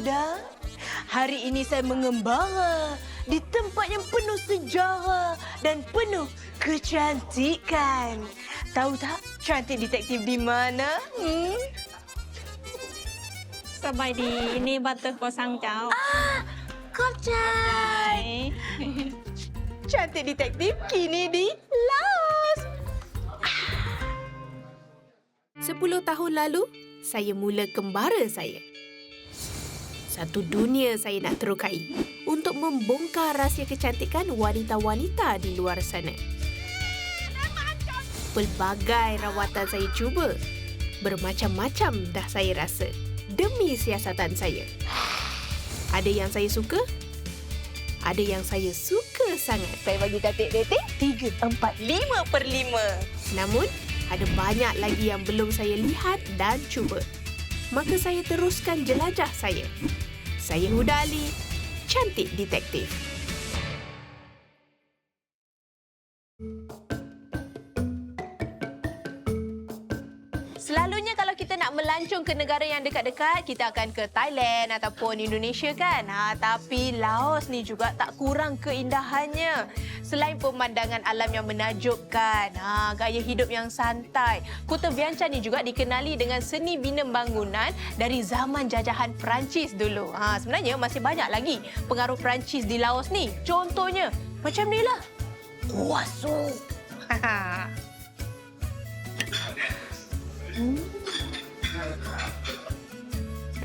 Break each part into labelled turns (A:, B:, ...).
A: muda. Hari ini saya mengembara di tempat yang penuh sejarah dan penuh kecantikan. Tahu tak cantik detektif di mana?
B: สบายดีนี่บัตเตอร์โกซังเจ้า
A: Kocai! Cantik detektif kini di Laos.
C: 10 tahun lalu, saya mula kembara saya. Satu dunia saya nak terokai untuk membongkar rahsia kecantikan wanita-wanita di luar sana. Pelbagai rawatan saya cuba. Bermacam-macam dah saya rasa demi siasatan saya. Ada yang saya suka, ada yang saya suka sangat.
A: Saya bagi cantik rating 3, 4, 5/5.
C: Namun, ada banyak lagi yang belum saya lihat dan cuba. Maka saya teruskan jelajah saya. Saya Huda Ali, cantik detektif.
A: Selalunya kalau kita nak melancong ke negara yang dekat-dekat, kita akan ke Thailand ataupun Indonesia kan. Tapi Laos ni juga tak kurang keindahannya. Selain pemandangan alam yang menakjubkan, gaya hidup yang santai, Kota Vientiane ni juga dikenali dengan seni bina bangunan dari zaman jajahan Perancis dulu. Sebenarnya masih banyak lagi pengaruh Perancis di Laos ni. Contohnya macam ni lah. Kuasu.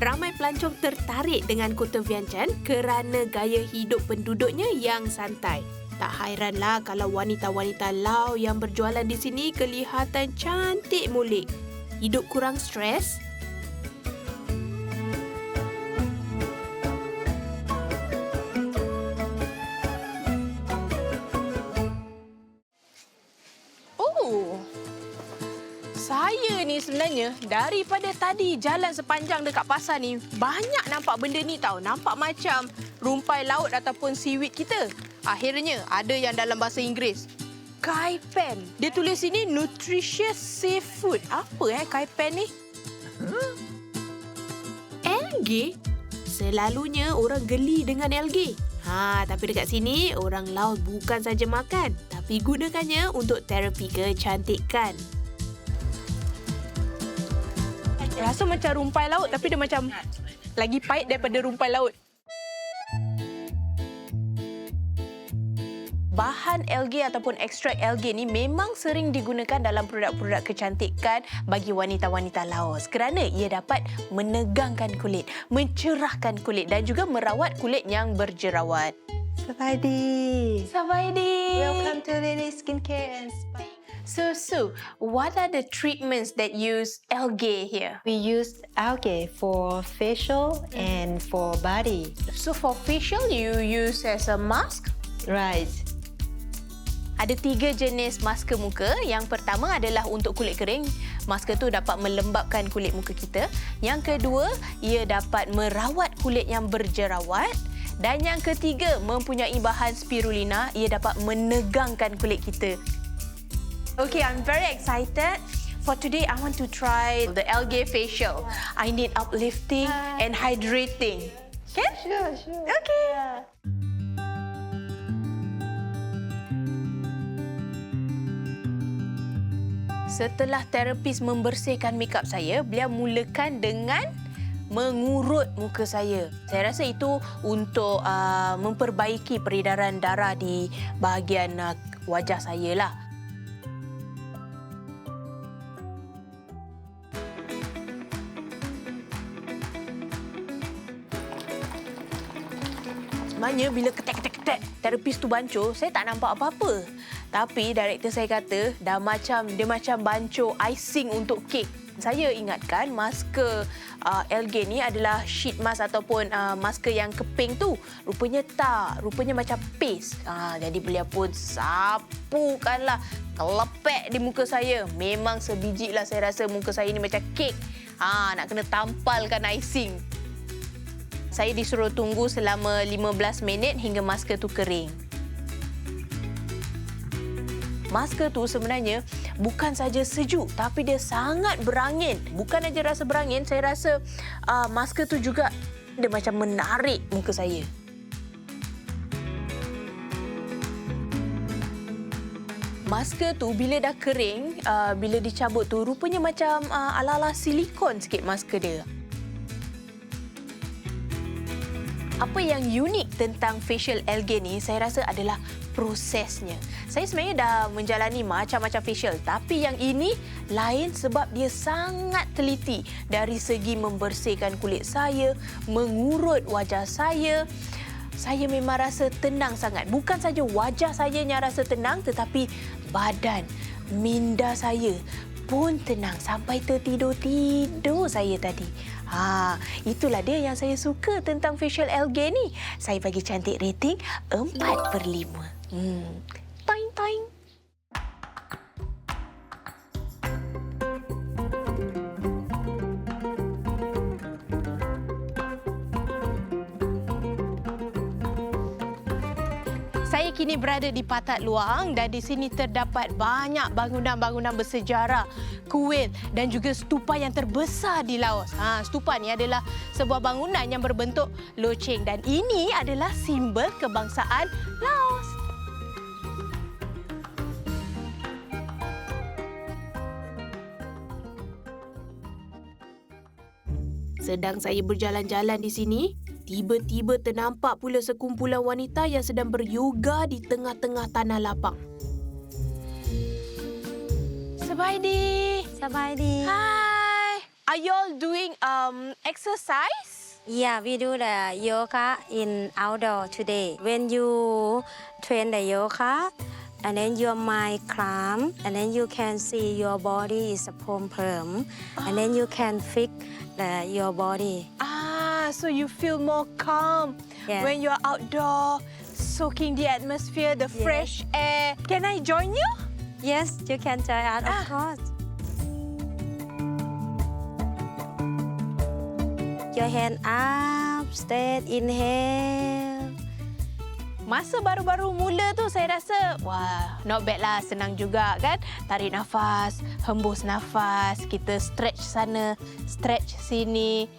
C: Ramai pelancong tertarik dengan Kota Vientiane kerana gaya hidup penduduknya yang santai. Tak hairanlah kalau wanita-wanita Laos yang berjualan di sini kelihatan cantik mulik. Hidup kurang stres?
A: Saya ni sebenarnya daripada tadi jalan sepanjang dekat pasar ni banyak nampak benda ni tahu. Nampak macam rumpai laut ataupun seaweed kita. Akhirnya ada yang dalam bahasa Inggeris. Kaipan. Dia tulis sini nutritious seafood. Apa kaipan ni?
C: Algae? Selalunya orang geli dengan algae. Tapi dekat sini orang Laos bukan saja makan, tapi gunakannya untuk terapi kecantikan.
A: Rasa macam rumpai laut tapi dia macam lagi pahit daripada rumpai laut. Bahan algae ataupun ekstrak algae ni memang sering digunakan dalam produk-produk kecantikan bagi wanita-wanita Laos kerana ia dapat menegangkan kulit, mencerahkan kulit dan juga merawat kulit yang berjerawat.
D: Sawadee.
A: Sawadee.
D: Welcome to Lily Skincare and Spa.
A: So, what are the treatments that use algae here?
D: We use algae for facial and for body.
A: So, for facial, you use as a mask?
D: Right.
A: Ada 3 jenis masker muka. Yang pertama adalah untuk kulit kering. Masker tu dapat melembapkan kulit muka kita. Yang kedua, ia dapat merawat kulit yang berjerawat. Dan yang ketiga, mempunyai bahan spirulina. Ia dapat menegangkan kulit kita. Okay, I'm very excited. For today, I want to try the algae facial. I need uplifting and hydrating. Okay?
D: Sure.
A: Okay. Setelah terapis membersihkan makeup saya, beliau mulakan dengan mengurut muka saya. Saya rasa itu untuk memperbaiki peredaran darah di bahagian wajah saya lah. Sebenarnya bila ketek-ketek terapis tu bancuh, saya tak nampak apa-apa. Tapi director saya kata dia macam bancuh icing untuk kek. Saya ingatkan masker algae ni adalah sheet mask ataupun masker yang keping tu. Rupanya tak, rupanya macam paste. Jadi beliau pun sapukanlah, kelepek di muka saya. Memang sebiji lah saya rasa muka saya ni macam kek. Nak kena tampalkan icing. Saya disuruh tunggu selama 15 minit hingga masker tu kering. Masker tu sebenarnya bukan saja sejuk tapi dia sangat berangin. Bukan aja rasa berangin, saya rasa masker tu juga Dia macam menarik muka saya. Masker tu bila dah kering, bila dicabut tu rupanya macam ala-ala silikon sikit masker dia. Apa yang unik tentang facial algae ni saya rasa adalah prosesnya. Saya sebenarnya dah menjalani macam-macam facial, tapi yang ini lain sebab dia sangat teliti dari segi membersihkan kulit saya, mengurut wajah saya. Saya memang rasa tenang sangat. Bukan saja wajah saya yang rasa tenang, tetapi badan, minda saya pun tenang sampai tertidur-tidur saya tadi. Itulah dia yang saya suka tentang facial algae ni. Saya bagi cantik rating 4/5. Toing toing. Saya kini berada di Patat Luang dan di sini terdapat banyak bangunan-bangunan bersejarah, kuil dan juga stupa yang terbesar di Laos. Stupa ni adalah sebuah bangunan yang berbentuk loceng dan ini adalah simbol kebangsaan Laos.
C: Sedang saya berjalan-jalan di sini, tiba-tiba ternampak pula sekumpulan wanita yang sedang beryoga di tengah-tengah tanah lapang.
A: Sabaidi.
E: สบายดี
A: Hi. Are you all doing exercise?
E: Yeah, we do the yoga in outdoor today. When you train the yoga, and then your mind calm, and then you can see your body is firm, and then you can fix your body.
A: So you feel more calm
E: Yeah.
A: when you're outdoor, soaking the atmosphere, the fresh air. Can I join you?
E: Yes, you can join us, of course. Your hand up, straight, inhale.
A: Masa baru-baru mula tu saya rasa, wah, not bad lah, senang juga kan. Tarik nafas, hembus nafas, kita stretch sana, stretch sini.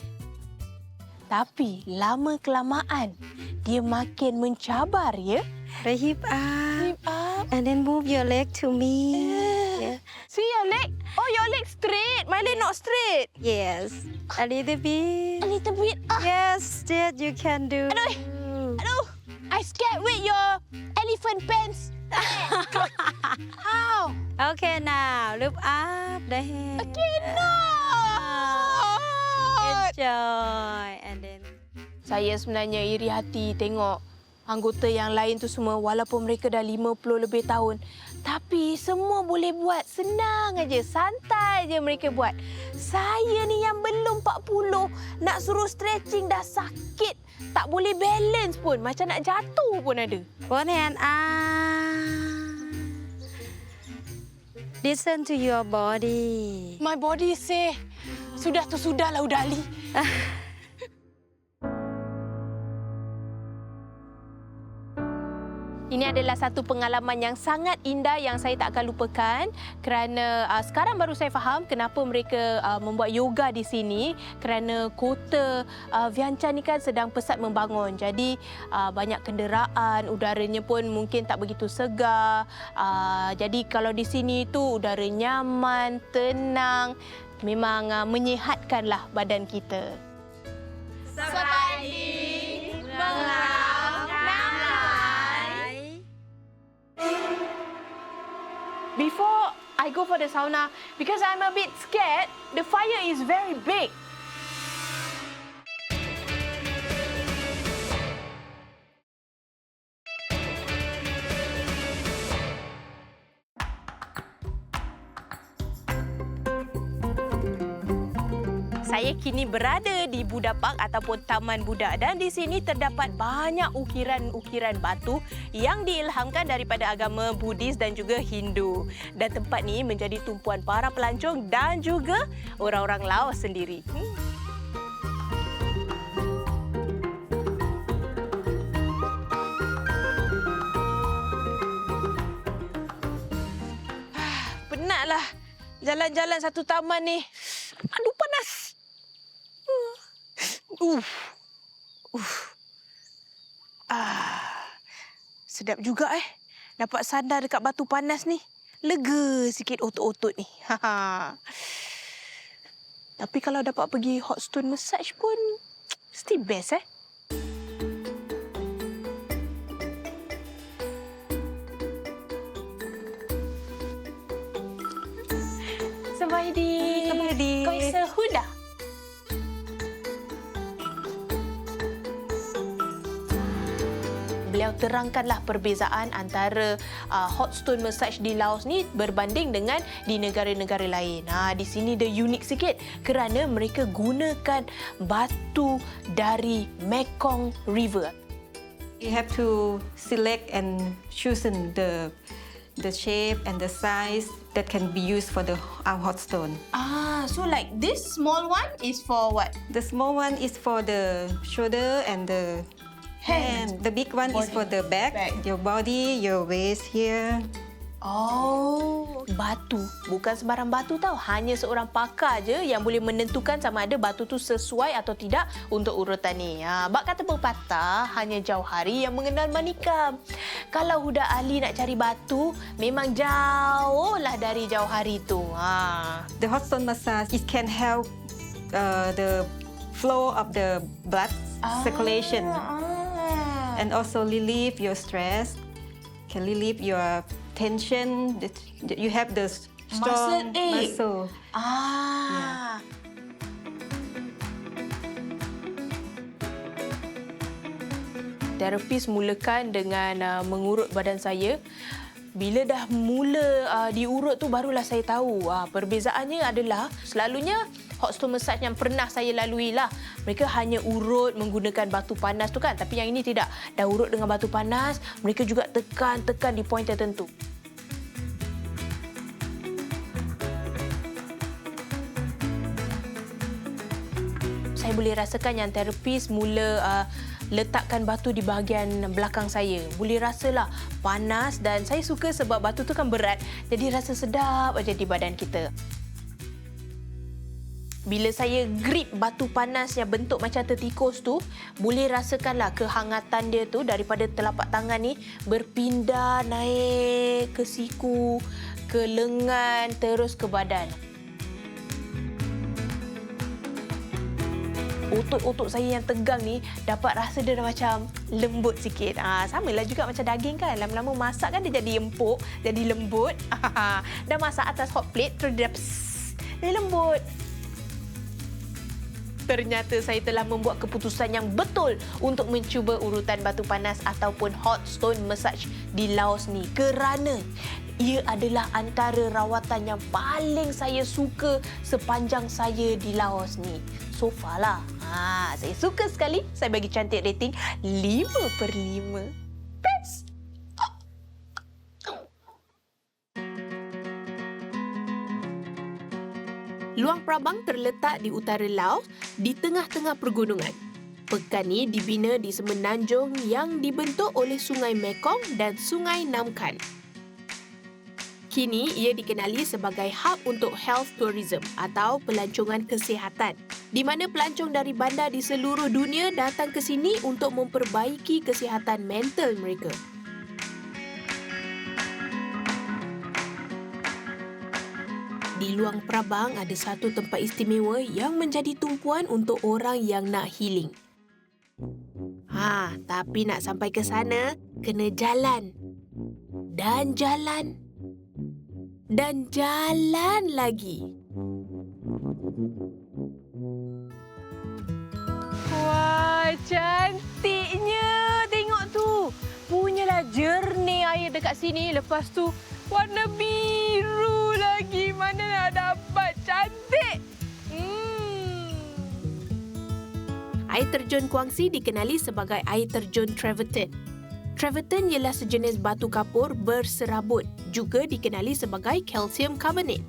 A: Tapi lama-kelamaan, dia makin mencabar ya.
E: The hip up,
A: Hip up.
E: and then move your leg to me. Yeah.
A: See your leg? Oh, your leg straight. My leg not straight.
E: Yes, a little bit.
A: A little bit.
E: Yes, that you can do.
A: Aduh, I scared with your elephant pants. How?
E: Okay, now look up the head.
A: Cannot.
E: Enjoy, and then
A: Saya sebenarnya iri hati tengok anggota yang lain tu semua walaupun mereka dah 50 lebih tahun. Tapi semua boleh buat. Senang aja, santai je mereka buat. Saya ni yang belum 40, nak suruh stretching dah sakit. Tak boleh balance pun, macam nak jatuh pun ada.
E: both hand up. Listen to your body.
A: My body say, sudah tu sudahlah Udali. Ini adalah satu pengalaman yang sangat indah yang saya tak akan lupakan kerana sekarang baru saya faham kenapa mereka membuat yoga di sini kerana kota Vientiane ni kan sedang pesat membangun. Jadi banyak kenderaan, udaranya pun mungkin tak begitu segar. Jadi kalau di sini tu udara nyaman, tenang, memang menyihatkanlah badan kita. Sabaidi Before I go for the sauna, because I'm a bit scared, the fire is very big. Saya kini berada di Buddha Park ataupun Taman Buddha dan di sini terdapat banyak ukiran-ukiran batu yang diilhamkan daripada agama Buddhis dan juga Hindu. Dan tempat ni menjadi tumpuan para pelancong dan juga orang-orang Laos sendiri. Penatlah jalan-jalan satu taman ni. Aduh, panas. Sedap juga dapat sandar dekat batu panas ni. Lega sikit otot-otot ni. Tapi kalau dapat pergi hot stone massage pun still best Sabaydi. Koisa huda. Beliau terangkanlah perbezaan antara hot stone massage di Laos ni berbanding dengan di negara-negara lain. Di sini dia unik sikit kerana mereka gunakan batu dari Mekong River.
F: You have to select and choose the shape and the size that can be used for our hot stone.
A: So like this small one is for what?
F: The small one is for the shoulder and the hand. The big one is for the back, your body, your waist here.
A: Batu. Bukan sembarang batu tau. Hanya seorang pakar je yang boleh menentukan sama ada batu tu sesuai atau tidak untuk urutan ni. Bak kata pepatah, hanya Jauhari yang mengenal manikam. Kalau huda ahli nak cari batu, memang jauhlah dari Jauhari tu.
F: The hot stone massage, it can help the flow of the blood circulation. And also relieve your stress, can relieve your tension. You have the strong muscle.
A: Terapis mulakan dengan mengurut badan saya. Bila dah mula diurut tu barulah saya tahu perbezaannya adalah selalunya hot stone massage yang pernah saya lalui lah. Mereka hanya urut menggunakan batu panas tu kan. Tapi yang ini tidak. Dah urut dengan batu panas, mereka juga tekan di poin tertentu. Saya boleh rasakan yang terapis mula letakkan batu di bahagian belakang saya. Boleh rasalah panas dan saya suka sebab batu tu kan berat. Jadi rasa sedap aja di badan kita. Bila saya grip batu panas yang bentuk macam tertikus tu, boleh rasakanlah kehangatan dia tu daripada telapak tangan ni berpindah naik ke siku, ke lengan, terus ke badan. Otot-otot saya yang tegang ni dapat rasa dia dah macam lembut sikit. Samalah juga macam daging kan. Lama-lama masak kan dia jadi empuk, jadi lembut. Dah masak atas hot plate terus dia dia lembut. Ternyata saya telah membuat keputusan yang betul untuk mencuba urutan batu panas ataupun hot stone massage di Laos ni kerana ia adalah antara rawatan yang paling saya suka sepanjang saya di Laos ni. So far lah. Saya suka sekali. Saya bagi cantik rating 5/5. Best!
C: Luang Prabang terletak di utara Laos, di tengah-tengah pergunungan. Pekan ni dibina di semenanjung yang dibentuk oleh Sungai Mekong dan Sungai Nam Khan. Kini ia dikenali sebagai hub untuk health tourism atau pelancongan kesihatan, di mana pelancong dari bandar di seluruh dunia datang ke sini untuk memperbaiki kesihatan mental mereka. Di Luang Prabang ada satu tempat istimewa yang menjadi tumpuan untuk orang yang nak healing. Tapi nak sampai ke sana, kena jalan. Dan jalan. Dan jalan lagi.
A: Wah, cantiknya. Tengok tu. Punyalah jernih air dekat sini. Lepas tu, warna biru lagi. Mana nak dapat? Cantik.
C: Air terjun Kuangsi dikenali sebagai air terjun Treverton. Treverton ialah sejenis batu kapur berserabut, juga dikenali sebagai calcium carbonate.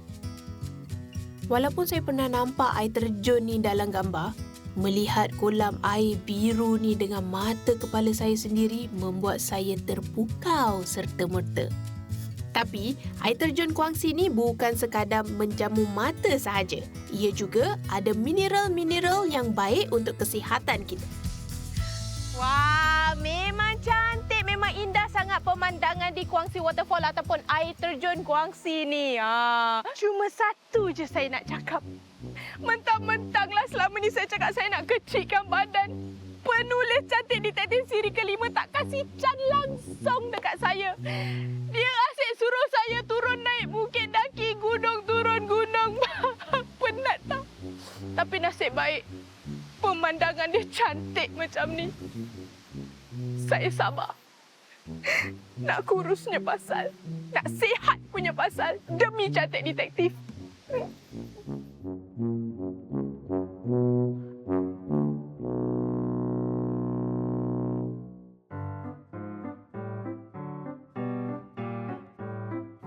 C: Walaupun saya pernah nampak air terjun ni dalam gambar, melihat kolam air biru ni dengan mata kepala saya sendiri membuat saya terpukau serta-merta. Tapi, air terjun Kuangsi ni bukan sekadar menjamu mata sahaja. Ia juga ada mineral-mineral yang baik untuk kesihatan kita.
A: pemandangan di Guangxi Waterfall ataupun air terjun Guangxi ni. Cuma satu je saya nak cakap. Mentang-mentanglah selama ni saya cakap saya nak kecilkan badan. Penulis cantik detektif siri kelima tak kasih can langsung dekat saya. Dia asyik suruh saya turun naik bukit, daki gunung, turun gunung. Penat tak? Tapi nasib baik, pemandangan dia cantik macam ni. Saya sabar. Nak kurusnya pasal, nak sihat punya pasal, demi cantik detektif.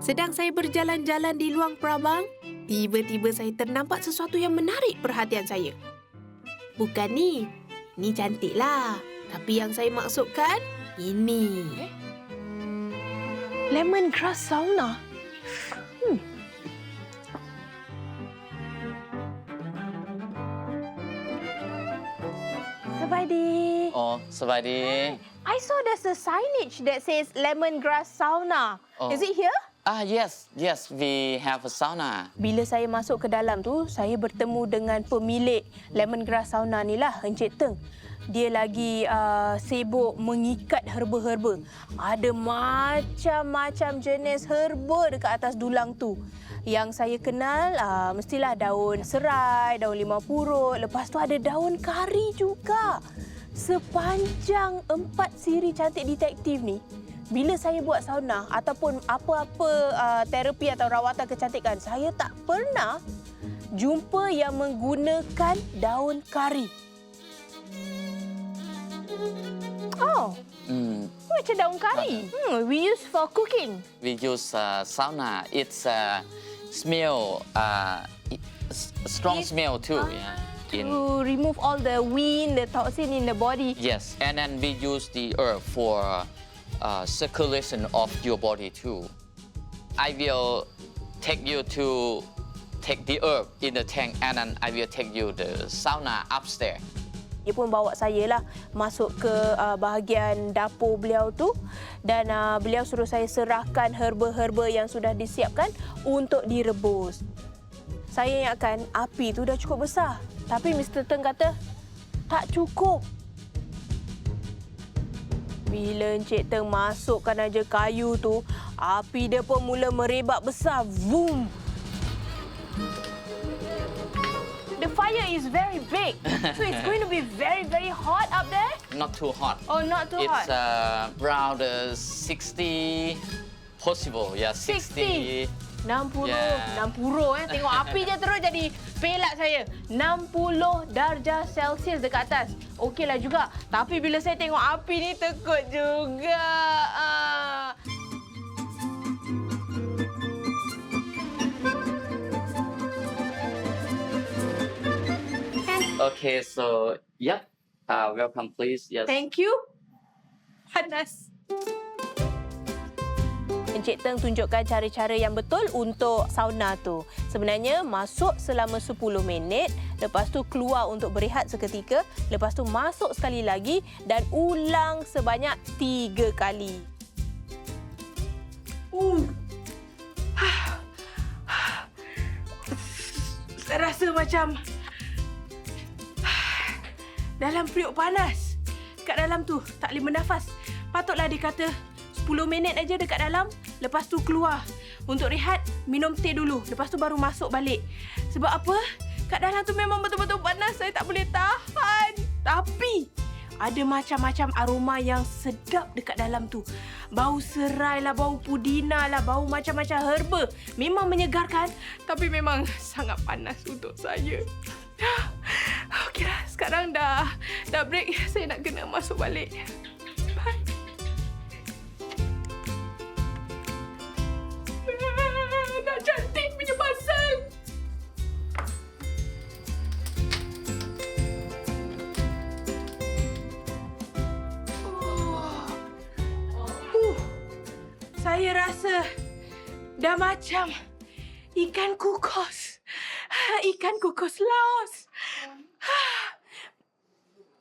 C: Sedang saya berjalan-jalan di Luang Prabang, tiba-tiba saya ternampak sesuatu yang menarik perhatian saya. Bukan ni cantiklah. Tapi yang saya maksudkan, ini.
A: Lemongrass sauna. Sawadee.
G: Oh, สวัสดี
A: I saw there's a signage that says lemongrass sauna.
G: Oh.
A: Is it here?
G: Yes, we have a sauna.
A: Bila saya masuk ke dalam tu, saya bertemu dengan pemilik lemongrass sauna ni lah, Encik Teng. Dia lagi sibuk mengikat herba-herba. Ada macam-macam jenis herba dekat atas dulang tu. Yang saya kenal mestilah daun serai, daun limau purut. Lepas tu ada daun kari juga. Sepanjang 4 siri cantik detektif ni, bila saya buat sauna ataupun apa-apa terapi atau rawatan kecantikan, saya tak pernah jumpa yang menggunakan daun kari. Oh, macam daun kari. We use for cooking.
G: We use sauna. It's smell, strong smell too. Yeah.
A: To remove all the wind, the toxin in the body.
G: Yes, and then we use the herb for circulation of your body too. I will take you to take the herb in the tank, and then I will take you the sauna upstairs.
A: Dia pun bawa saya lah masuk ke bahagian dapur beliau tu, dan beliau suruh saya serahkan herba-herba yang sudah disiapkan untuk direbus. Saya ingatkan api tu dah cukup besar, tapi Mr. Teng kata tak cukup. Bila Encik Teng masukkan aja kayu tu, api dia pun mula merebak besar. Boom! The fire is very big. So it's going to be very, very hot up there?
G: Not too hot.
A: Oh, not too hot.
G: It's around 60 possible. Yeah, 60.
A: 60.
G: Yeah.
A: 60 Tengok api je terus jadi pelak saya. 60 darjah Celsius dekat atas. Okeylah juga. Tapi bila saya tengok api ni tekut juga.
G: Okay, so yep. Welcome, please. Yes.
A: Thank you. Panas. Encik Teng tunjukkan cara-cara yang betul untuk sauna tu. Sebenarnya masuk selama 10 minit, lepas tu keluar untuk berehat seketika, lepas tu masuk sekali lagi dan ulang sebanyak 3 kali. Saya rasa macam dalam periuk panas. Kat dalam tu tak boleh bernafas. Patutlah dia kata 10 minit aja dekat dalam, lepas tu keluar untuk rehat, minum teh dulu, lepas tu baru masuk balik. Sebab apa? Kat dalam tu memang betul-betul panas, saya tak boleh tahan. Tapi ada macam-macam aroma yang sedap dekat dalam tu. Bau serai lah, bau pudina lah, bau macam-macam herba. Memang menyegarkan, tapi memang sangat panas untuk saya. Okeylah, sekarang dah break. Saya nak kena masuk balik. Bye. Nak cantik punya pasal. Saya rasa dah macam ikan kukus. Ikan kukus Laos.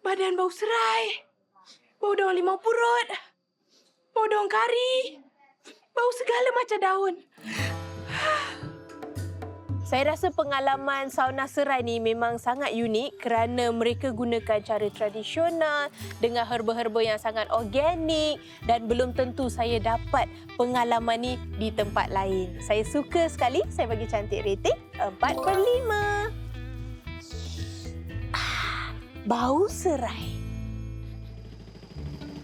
A: Badan bau serai. Bau daun limau purut. Bau daun kari. Bau segala macam daun. Saya rasa pengalaman sauna serai ni memang sangat unik kerana mereka gunakan cara tradisional dengan herba-herba yang sangat organik dan belum tentu saya dapat pengalaman ni di tempat lain. Saya suka sekali, saya bagi cantik rating 4/5. Bau serai.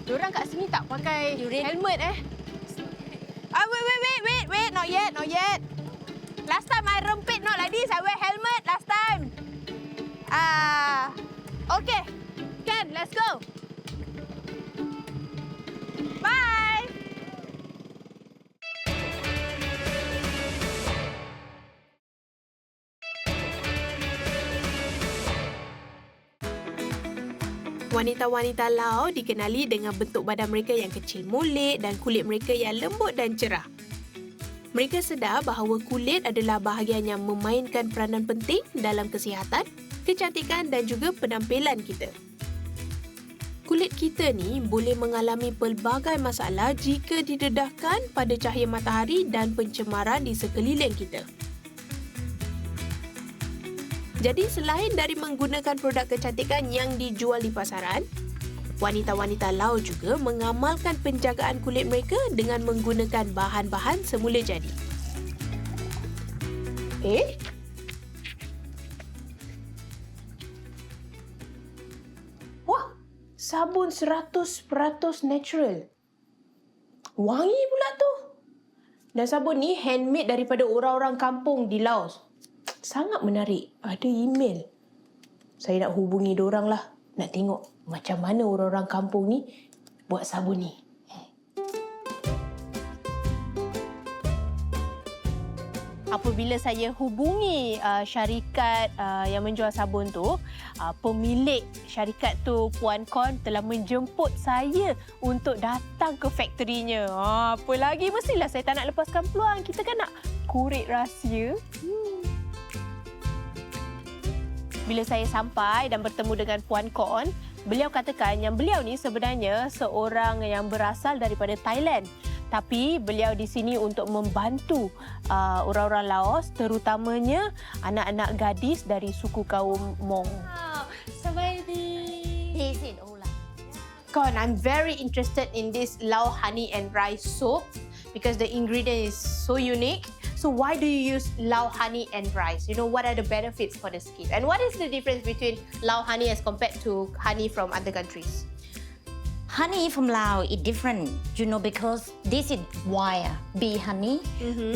A: Diorang kat sini tak pakai helmet Wait, not yet. Last time I rempit not like this. I wear helmet last time. Okay. Ken, let's go. Bye.
C: Wanita-wanita Lao dikenali dengan bentuk badan mereka yang kecil molek dan kulit mereka yang lembut dan cerah. Mereka sedar bahawa kulit adalah bahagian yang memainkan peranan penting dalam kesihatan, kecantikan dan juga penampilan kita. Kulit kita ni boleh mengalami pelbagai masalah jika didedahkan pada cahaya matahari dan pencemaran di sekeliling kita. Jadi selain dari menggunakan produk kecantikan yang dijual di pasaran, wanita-wanita Lao juga mengamalkan penjagaan kulit mereka dengan menggunakan bahan-bahan semula jadi.
A: Wah, sabun 100% natural. Wangi pula tu. Dan sabun ni handmade daripada orang-orang kampung di Laos. Sangat menarik. Ada email. Saya nak hubungi diorang lah. Nak tengok macam mana orang-orang kampung ni buat sabun ni. Apabila saya hubungi syarikat yang menjual sabun tu, pemilik syarikat tu, Puan Kon, telah menjemput saya untuk datang ke faktorinya. Apa lagi, mestilah saya tak nak lepaskan peluang. Kita kan nak korek rahsia. Bila saya sampai dan bertemu dengan Puan Kon, beliau katakan yang beliau ni sebenarnya seorang yang berasal daripada Thailand. Tapi beliau di sini untuk membantu orang-orang Laos, terutamanya anak-anak gadis dari suku kaum Hmong. Kon, I'm very interested in this Lao honey and rice soap because the ingredient is so unique. So why do you use Lao honey and rice? You know, what are the benefits for the skin? And what is the difference between Lao honey as compared to honey from other countries?
H: Honey from Laos is different, because this is wild bee honey.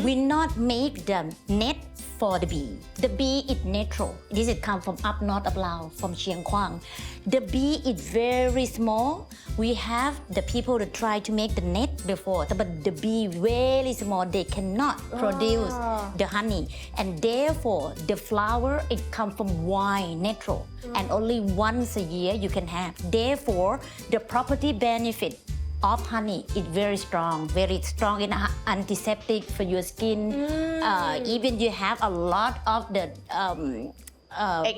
H: We not make the net for the bee. The bee is natural. This is come from up north of Laos, from Chiang Kwang. The bee is very small. We have the people to try to make the net before, but the bee very small. They cannot produce the honey, and therefore the flower it come from wild natural, and only once a year you can have. Therefore, the property benefit of honey is very strong in antiseptic for your skin. Even you have a lot of the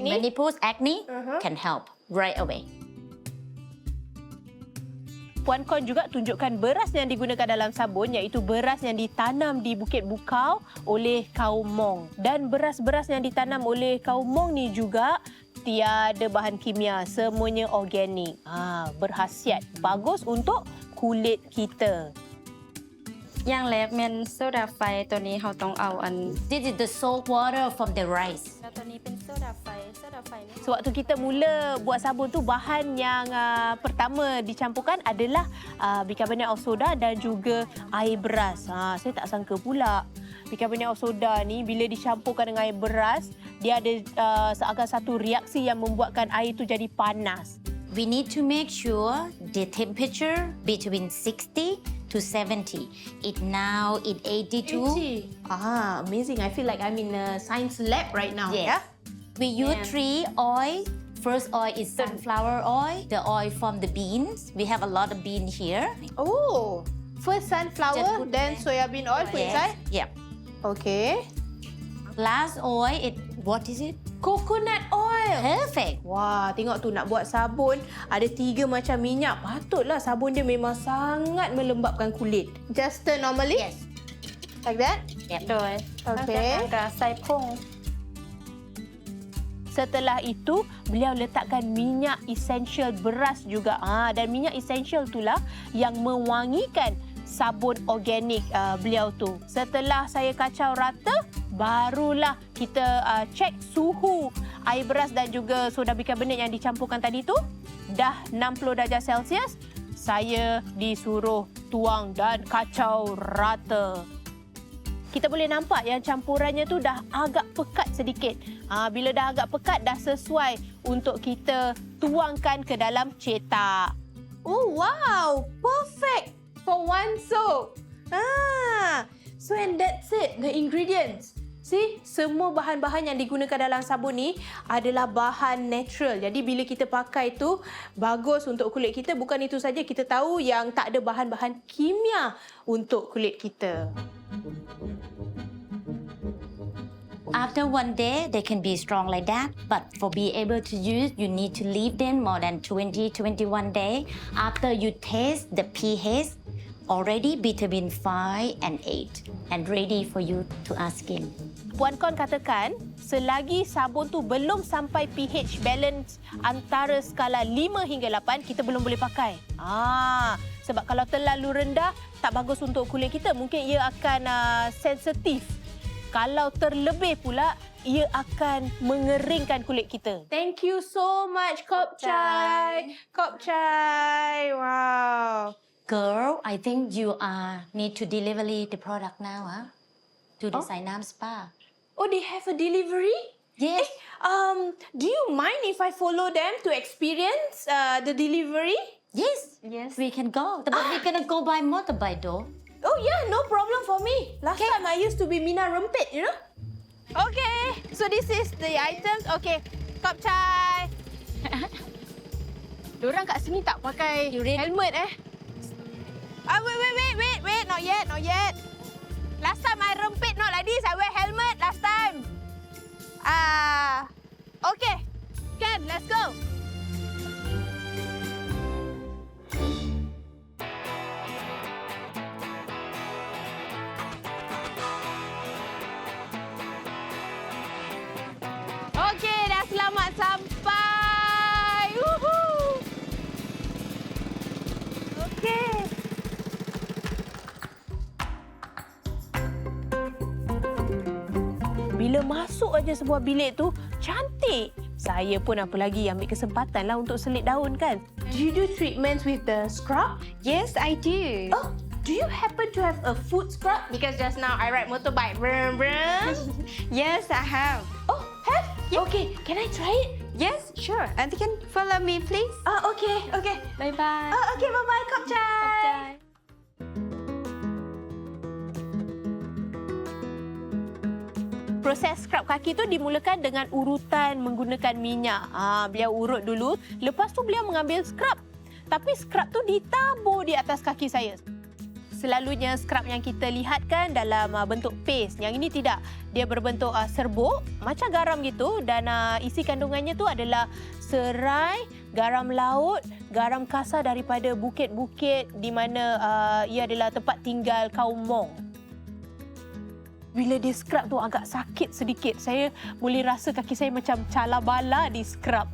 H: menopause acne can help right away.
A: Puan Kon juga tunjukkan beras yang digunakan dalam sabun, iaitu beras yang ditanam di Bukit Bukau oleh kaum Hmong. Dan beras-beras yang ditanam oleh kaum Hmong ni juga tiada bahan kimia, semuanya organik. Berkhasiat, bagus untuk kulit kita.
E: อย่างแรกเป็นโซดาไฟตัวนี้เราต้องเอาอัน
H: This is the salt water from the rice.
E: แล้วตัวนี้เป็นโซดาไฟนี่
A: Sewaktu kita mula buat sabun tu, bahan yang pertama dicampurkan adalah bikarbonat of soda dan juga air beras. Saya tak sangka pula bikarbonat of soda ni bila dicampurkan dengan air beras, dia ada seakan satu reaksi yang membuatkan air tu jadi panas.
H: We need to make sure the temperature between 60 to 70. It now it 82.
A: Amazing. I feel like I'm in a science lab right now.
H: Yes. We use 3 oil. First oil is sunflower oil, the oil from the beans. We have a lot of bean here.
A: Oh, first sunflower, then soybean oil put inside.
H: Yep.
A: Okay.
H: Last oil, what is it?
A: Coconut oil. style.
H: Perfect.
A: Wah, tengok tu nak buat sabun. Ada 3 macam minyak. Patutlah sabun dia memang sangat melembapkan kulit. Just stir normally?
H: Yes.
A: Like that?
H: Yep.
F: โดย
A: Okay.
F: ก็ใส่ผง
A: Setelah itu, beliau letakkan minyak esensial beras juga. Dan minyak esensial itulah yang mewangikan sabun organik beliau tu. Setelah saya kacau rata, barulah kita cek suhu air beras dan juga soda bikarbonat yang dicampurkan tadi tu. Dah 60 darjah Celsius, saya disuruh tuang dan kacau rata. Kita boleh nampak yang campurannya tu dah agak pekat sedikit. Bila dah agak pekat, dah sesuai untuk kita tuangkan ke dalam cetak. Oh, wow! Perfect for one soap. So and that's it, the ingredients. See, semua bahan-bahan yang digunakan dalam sabun ni adalah bahan natural. Jadi bila kita pakai tu, bagus untuk kulit kita. Bukan itu saja, kita tahu yang tak ada bahan-bahan kimia untuk kulit kita.
H: After one day, they can be strong like that. But for be able to use, you need to leave them more than 20-21 days. After you taste the pH, already vitamin 5 and 8 and ready for you to ask skin.
A: Puan Kon katakan, selagi sabun tu belum sampai pH balance antara skala 5 hingga 8, kita belum boleh pakai. Sebab kalau terlalu rendah, tak bagus untuk kulit kita. Mungkin ia akan sensitif. Kalau terlebih pula, ia akan mengeringkan kulit kita. Thank you so much, Kop Chai. Kop Chai. Wow.
H: Girl, I think you need to deliver the product now, to the Sainam Spa.
A: Oh, they have a delivery?
H: Yes.
A: Do you mind if I follow them to experience the delivery?
H: Yes.
F: Yes.
H: We can go. But we're gonna go by motorbike though.
A: Oh yeah, no problem for me. Last time I used to be Mina Rempit, you know? Okay, so this is the items. Okay, Kop Chai. Diorang kat sini tak pakai helmet Wait. Not yet. Last time I rempit not like this. I wear helmet last time. Okay. Can, let's go. Okey, dah selamat sampai. Woohoo. Okey. Bila masuk aja sebuah bilik tu, cantik. Saya pun apa lagi ambil kesempatan lah untuk selit daun kan. Do you do treatments with the scrub?
F: Yes, I do.
A: Oh, do you happen to have a foot scrub? Because just now I ride motorbike. Brum, brum.
F: Yes, I have.
A: Oh, have? Yeah. Okay, can I try it?
F: Yes, sure. And you can follow me, please.
A: Okay.
F: Bye-bye.
A: Okay, bye-bye, Kop Chai. Proses scrub kaki tu dimulakan dengan urutan menggunakan minyak. Beliau urut dulu, lepas tu beliau mengambil scrub. Tapi scrub tu ditabur di atas kaki saya. Selalunya scrub yang kita lihat kan dalam bentuk paste. Yang ini tidak. Dia berbentuk serbuk, macam garam gitu. Dan isi kandungannya tu adalah serai, garam laut, garam kasar daripada bukit-bukit di mana ia adalah tempat tinggal kaum Hmong. Bila dia scrub tu agak sakit sedikit. Saya boleh rasa kaki saya macam cala-bala di scrub.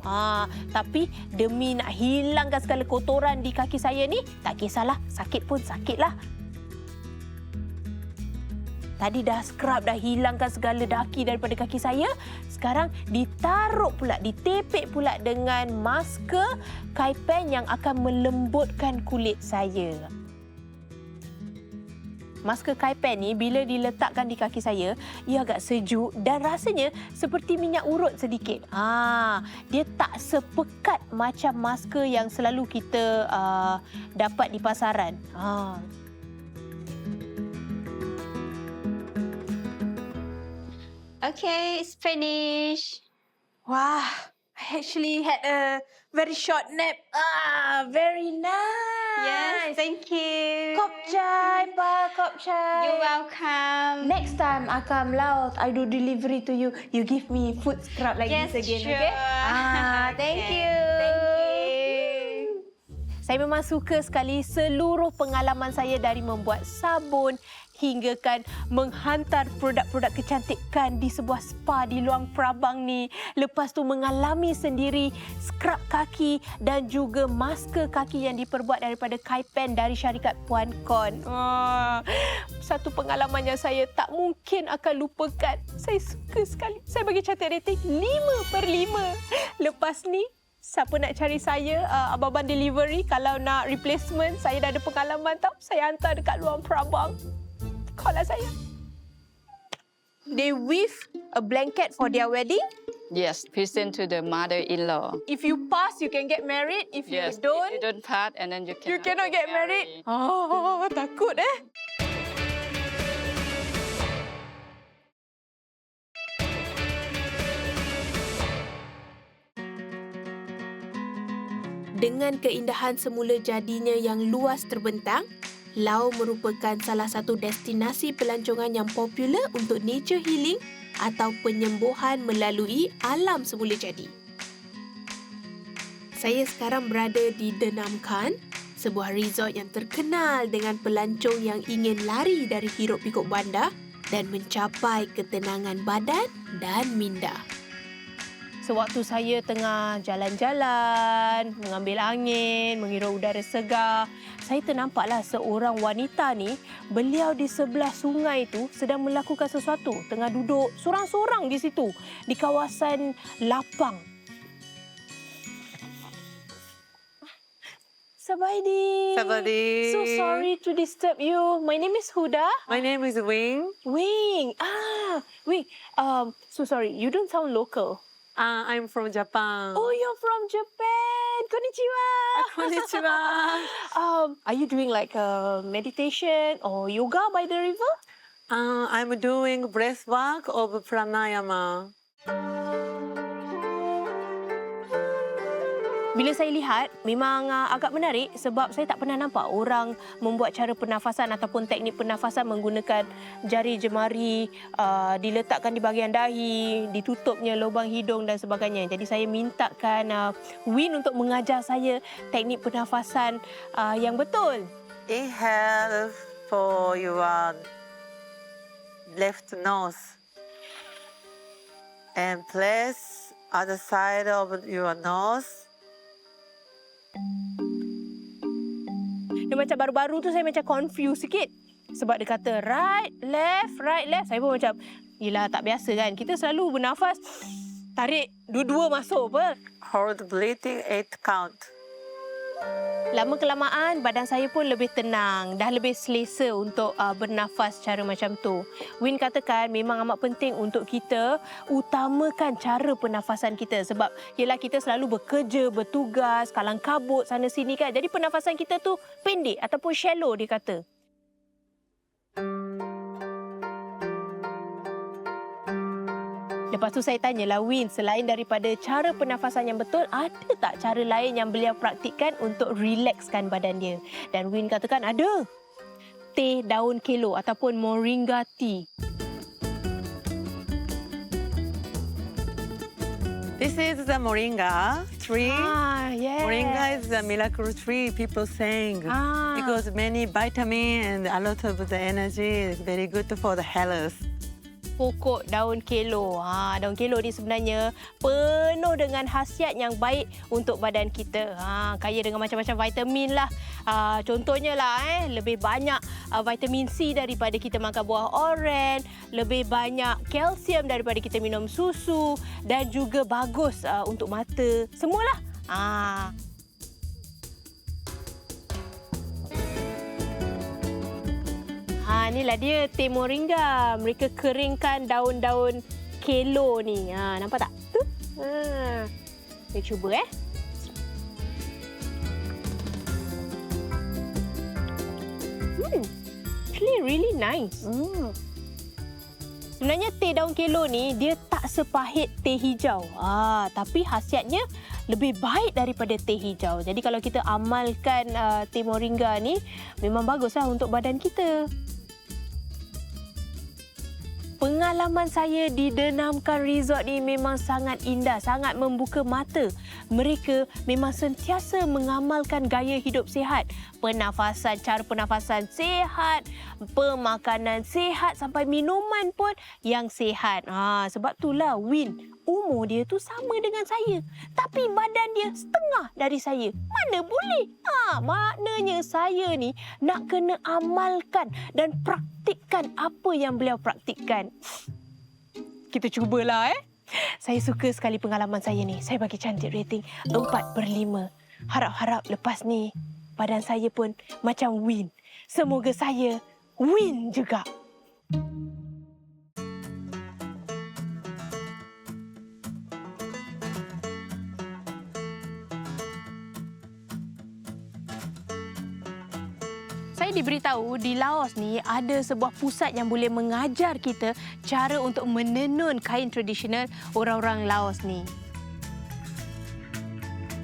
A: Tapi demi nak hilangkan segala kotoran di kaki saya ni, tak kisahlah, sakit pun sakitlah. Tadi dah scrub, dah hilangkan segala daki daripada kaki saya. Sekarang ditaruh pula, ditepek pula dengan masker Kaipen yang akan melembutkan kulit saya. Masker Kaipen ni bila diletakkan di kaki saya, ia agak sejuk dan rasanya seperti minyak urut sedikit. Dia tak sepekat macam masker yang selalu kita dapat di pasaran.
F: Okay, it's finished.
A: Wah, I actually had a very short nap. Very nice.
F: Yes, thank you.
A: khop chai, pa, khop chai.
B: You're welcome.
A: Next time I come Laos, I do delivery to you. You give me food scrub like
B: Yes,
A: this again,
B: sure.
A: okay? Thank you. Saya memang suka sekali seluruh pengalaman saya dari membuat sabun hingga kan menghantar produk-produk kecantikan di sebuah spa di Luang Prabang ni. Lepas tu mengalami sendiri scrub kaki dan juga masker kaki yang diperbuat daripada Kaipen dari syarikat Puan Kon. Satu pengalaman yang saya tak mungkin akan lupakan. Saya suka sekali. Saya bagi cantik rating 5/5. Lepas ni, siapa nak cari saya, abang-abang delivery, kalau nak replacement, saya dah ada pengalaman tau. Saya hantar dekat Luang Prabang. Call lah saya. They weave a blanket for their wedding.
I: Yes, present to the mother-in-law.
A: If you pass, you can get married. If
I: Yes,
A: you don't,
I: if you don't pass, and then you
A: cannot get married. Oh, takut
C: Dengan keindahan semula jadinya yang luas terbentang, Laos merupakan salah satu destinasi pelancongan yang popular untuk nature healing atau penyembuhan melalui alam semula jadi. Saya sekarang berada di Denam Khan, sebuah resort yang terkenal dengan pelancong yang ingin lari dari hiruk pikuk bandar dan mencapai ketenangan badan dan minda.
A: Sewaktu saya tengah jalan-jalan, mengambil angin, menghirup udara segar, saya ternampaklah seorang wanita ni, beliau di sebelah sungai tu sedang melakukan sesuatu. Tengah duduk sorang-sorang di situ, di kawasan lapang. Sabaidi.
J: Sabadi.
A: So sorry to disturb you. My name is Huda.
J: My name is Wing.
A: Wing. Wing. So sorry, you don't sound local.
J: I'm from Japan.
A: Oh, you're from Japan. Konnichiwa.
J: Konnichiwa.
A: Are you doing like a meditation or yoga by the river?
J: I'm doing breath work of pranayama.
A: Bila saya lihat, memang agak menarik sebab saya tak pernah nampak orang membuat cara pernafasan ataupun teknik pernafasan menggunakan jari jemari, diletakkan di bahagian dahi, ditutupnya lubang hidung dan sebagainya. Jadi saya mintakan Win untuk mengajar saya teknik pernafasan yang betul.
J: Inhale for your left nose. And place other side of your nose.
A: Dia macam baru-baru tu saya macam confused sikit. Sebab dia kata right, left. Saya pun macam, yelah tak biasa kan. Kita selalu bernafas, tarik dua-dua masuk apa.
J: Hold breathing 8 count.
A: Lama-kelamaan badan saya pun lebih tenang. Dah lebih selesa untuk bernafas cara macam tu. Win katakan memang amat penting untuk kita utamakan cara pernafasan kita. Sebab yelah kita selalu bekerja, bertugas, kalang kabut sana sini kan. Jadi pernafasan kita tu pendek ataupun shallow dia kata. Lepas tu saya tanyalah Win, selain daripada cara pernafasan yang betul, ada tak cara lain yang beliau praktikkan untuk relaxkan badan dia? Dan Win katakan ada. Teh daun kelo ataupun moringa tea.
J: This is the moringa tree.
A: Yes.
J: Moringa is a miracle tree, people saying. Because many vitamin and a lot of the energy is very good for the health.
A: Pokok daun kelo. Daun kelo ni sebenarnya penuh dengan khasiat yang baik untuk badan kita. Kaya dengan macam-macam vitamin lah. Contohnya lah, lebih banyak vitamin C daripada kita makan buah oren, lebih banyak kalsium daripada kita minum susu dan juga bagus untuk mata. Semualah. Inilah dia teh moringa. Mereka keringkan daun-daun kelo ni. Nampak tak? Tu. Saya cuba Actually really nice. Sebenarnya teh daun kelor ni dia tak sepahit teh hijau. Tapi khasiatnya lebih baik daripada teh hijau. Jadi kalau kita amalkan teh moringa ni memang baguslah untuk badan kita. Pengalaman saya di Denamkan Resort ni memang sangat indah, sangat membuka mata. Mereka memang sentiasa mengamalkan gaya hidup sihat. Cara pernafasan sihat, pemakanan sihat sampai minuman pun yang sihat. Sebab itulah Win, umur dia tu sama dengan saya. Tapi badan dia setengah dari saya. Mana boleh? Maknanya saya ni nak kena amalkan dan praktikkan apa yang beliau praktikkan. Kita cubalah Saya suka sekali pengalaman saya ni. Saya bagi cantik rating 4/5. Harap-harap lepas ni badan saya pun macam Win. Semoga saya win juga. Saya diberitahu di Laos ni ada sebuah pusat yang boleh mengajar kita cara untuk menenun kain tradisional orang-orang Laos ni.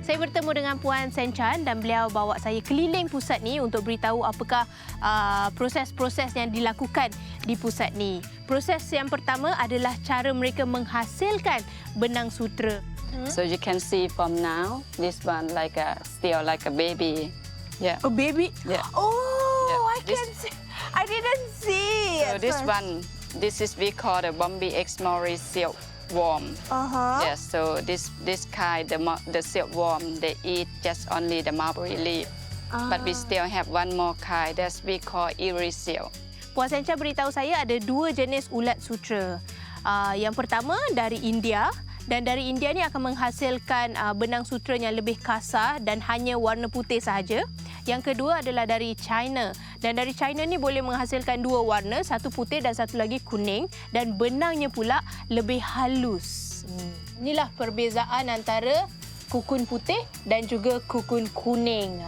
A: Saya bertemu dengan Puan Sen Chan dan beliau bawa saya keliling pusat ni untuk beritahu apakah proses-proses yang dilakukan di pusat ni. Proses yang pertama adalah cara mereka menghasilkan benang sutera.
I: So you can see from now, this one still like a baby. Yeah.
A: A baby?
I: Yeah.
A: Oh,
I: Yeah.
A: I can see. I didn't see.
I: So this is we call the Bombay Exmory silkworm. Yes. So this kind, the silkworm, they eat just only the mulberry leaf. But we still have one more kind. That's we call iris silk.
A: Puan Sen Chan beritahu saya ada 2 jenis ulat sutera. Yang pertama dari India. Dan dari India ni akan menghasilkan benang sutera yang lebih kasar dan hanya warna putih sahaja. Yang kedua adalah dari China. Dan dari China ni boleh menghasilkan 2 warna, satu putih dan satu lagi kuning. Dan benangnya pula lebih halus. Inilah perbezaan antara kukun putih dan juga kukun kuning.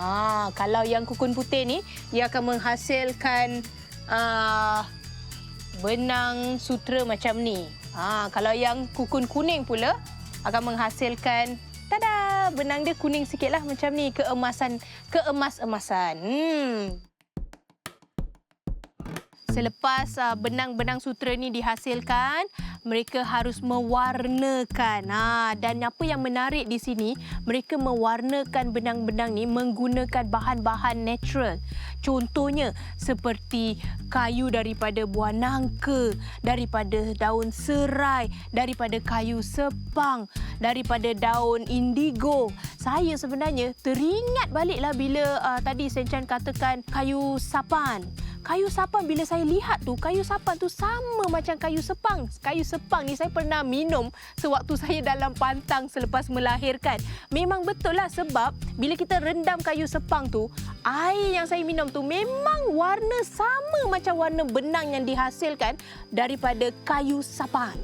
A: Kalau yang kukun putih ni, dia akan menghasilkan benang sutera macam ni. Kalau yang kukun kuning pula akan menghasilkan benang dia kuning sikitlah macam ni, keemas-emasan. Selepas benang-benang sutera ni dihasilkan, mereka harus mewarnakan. Dan apa yang menarik di sini, mereka mewarnakan benang-benang ni menggunakan bahan-bahan natural. Contohnya seperti kayu daripada buah nangka, daripada daun serai, daripada kayu sepang, daripada daun indigo. Saya sebenarnya teringat baliklah bila tadi Sen Chan katakan kayu sapan. Kayu sapan, bila saya lihat tu, kayu sapan tu sama macam kayu sepang. Kayu sepang ni saya pernah minum sewaktu saya dalam pantang selepas melahirkan. Memang betul lah sebab bila kita rendam kayu sepang tu, air yang saya minum tu memang warna sama macam warna benang yang dihasilkan daripada kayu sapan.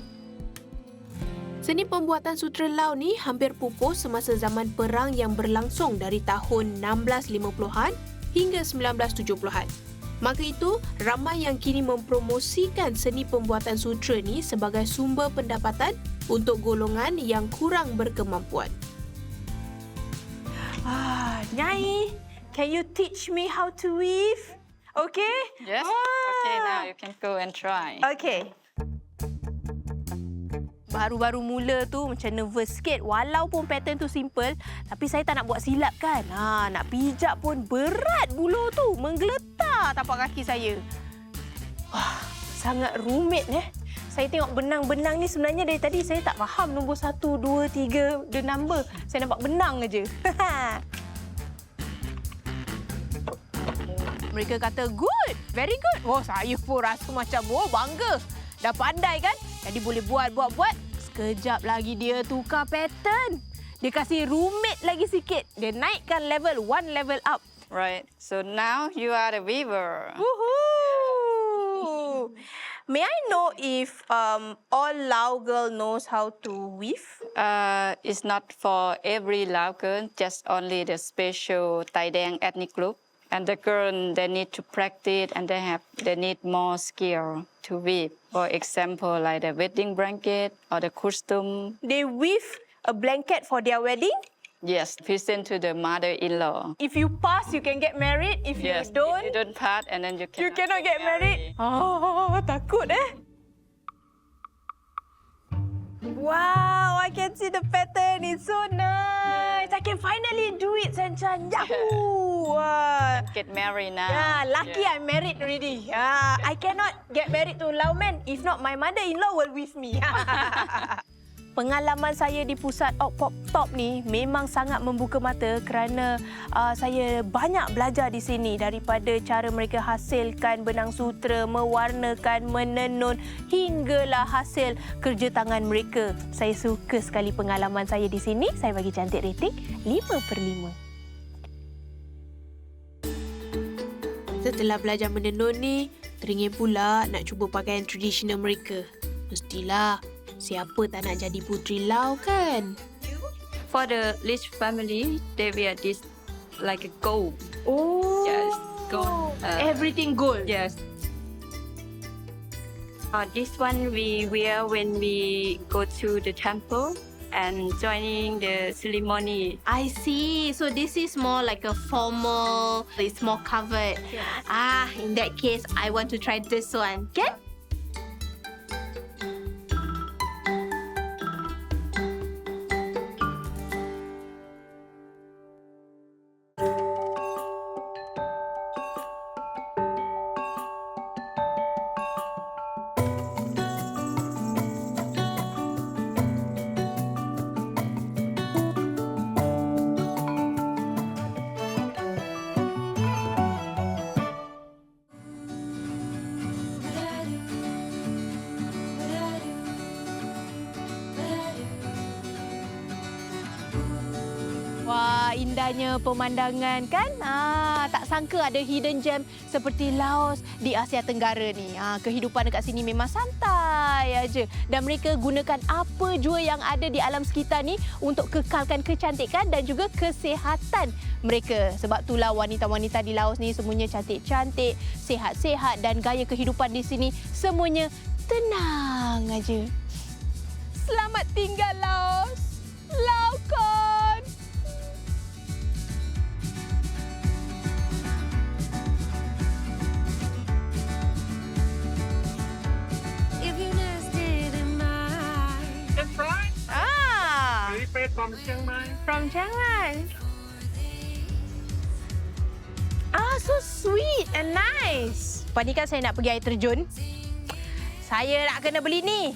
C: Seni pembuatan sutera Lao ni hampir pupus semasa zaman perang yang berlangsung dari tahun 1650-an hingga 1970-an. Maka itu, ramai yang kini mempromosikan seni pembuatan sutera ni sebagai sumber pendapatan untuk golongan yang kurang berkemampuan.
A: Nyai, can you teach me how to weave? Okay?
I: Yes. Okay, now you can go and try.
A: Okay. Baru-baru mula tu macam nervous sikit. Walaupun pattern tu simple, tapi saya tak nak buat silap kan. Nak pijak pun berat buluh tu. Menggeletar tapak kaki saya. Sangat rumit Saya tengok benang-benang ni sebenarnya dari tadi saya tak faham nombor 1, 2, 3 the number. Saya nampak benang aja. Mereka kata good, very good. Saya pun rasa macam bangga. Dah pandai kan? Jadi boleh buat. Sekejap lagi dia tukar pattern. Dia kasih rumit lagi sikit. Dia naikkan level, 1 level up.
I: Right. So now you are the weaver.
A: Woohoo! May I know if all Lao girl knows how to weave?
I: It's not for every Lao girl, just only the special Tai Dang ethnic group. And the girl, they need to practice and they need more skill to weave. For example, like the wedding blanket or the costume.
A: They weave a blanket for their wedding.
I: Yes, present to the mother-in-law.
A: If you pass, you can get married. If
I: Yes,
A: you don't,
I: if you don't pass, and then you
A: cannot get married. Oh, takut Wow, I can see the pattern. It's so nice. I can finally do it, Sanchan. Yahoo!
I: Get married now.
A: Yeah, lucky I'm married already. I cannot get married to Lauman. If not, my mother-in-law will with me. Pengalaman saya di pusat Pop Top ni memang sangat membuka mata kerana saya banyak belajar di sini daripada cara mereka hasilkan benang sutera, mewarnakan, menenun hinggalah hasil kerja tangan mereka. Saya suka sekali pengalaman saya di sini. Saya bagi cantik rating 5/5.
C: Setelah belajar menenun ni, teringin pula nak cuba pakaian tradisional mereka. Mestilah, siapa tak nak jadi puteri Lau kan?
B: For the rich family, they wear this like a gold.
A: Oh,
B: Yes, gold.
A: everything gold.
B: Yes. This one we wear when we go to the temple and joining the ceremony.
C: I see. So this is more like a formal, it's more covered.
B: Yes.
C: In that case, I want to try this one. Can?
A: Wah, indahnya pemandangan kan? Tak sangka ada hidden gem seperti Laos di Asia Tenggara ni. Kehidupan dekat sini memang santai aja. Dan mereka gunakan apa jua yang ada di alam sekitar ni untuk kekalkan kecantikan dan juga kesihatan mereka. Sebab itulah wanita-wanita di Laos ni semuanya cantik-cantik, sihat-sihat dan gaya kehidupan di sini semuanya tenang aja. Selamat tinggal Laos. Laokon.
K: From Chiang Mai.
A: From Chiang Mai. So sweet and nice. Lepas ni kan saya nak pergi air terjun. Saya nak kena beli ni.